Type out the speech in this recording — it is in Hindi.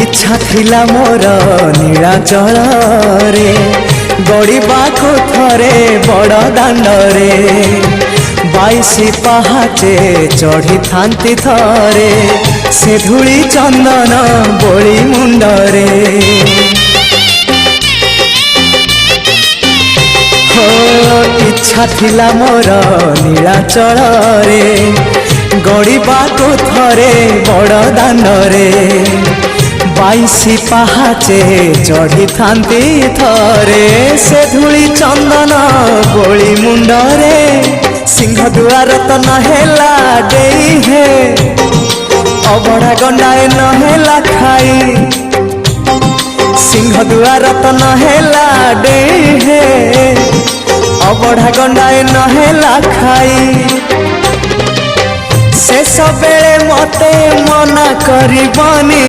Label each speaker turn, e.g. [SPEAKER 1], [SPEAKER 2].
[SPEAKER 1] इच्छा थिला मोर नीलाचल रे गड़ाको थरे बड़ दाण्डरे 22 पहाचे चढ़ी थांती थरे से धूली चंदन बोली मुंडरे इच्छा थिला मोर नीलाचल रे गड़ाको थरे बड़ दाण्डरे 22 पहाचे चढ़ी थांती थरे से धूली चंदन बोली मुंडरे सिंह दुआर तो नहेला देई हे अबड़ा गंडाए नहेला खाई सिंह दुआर तो नहेला देई हे अबड़ा गंडाए नहेला खाई शेष बेले मते मना करबनी।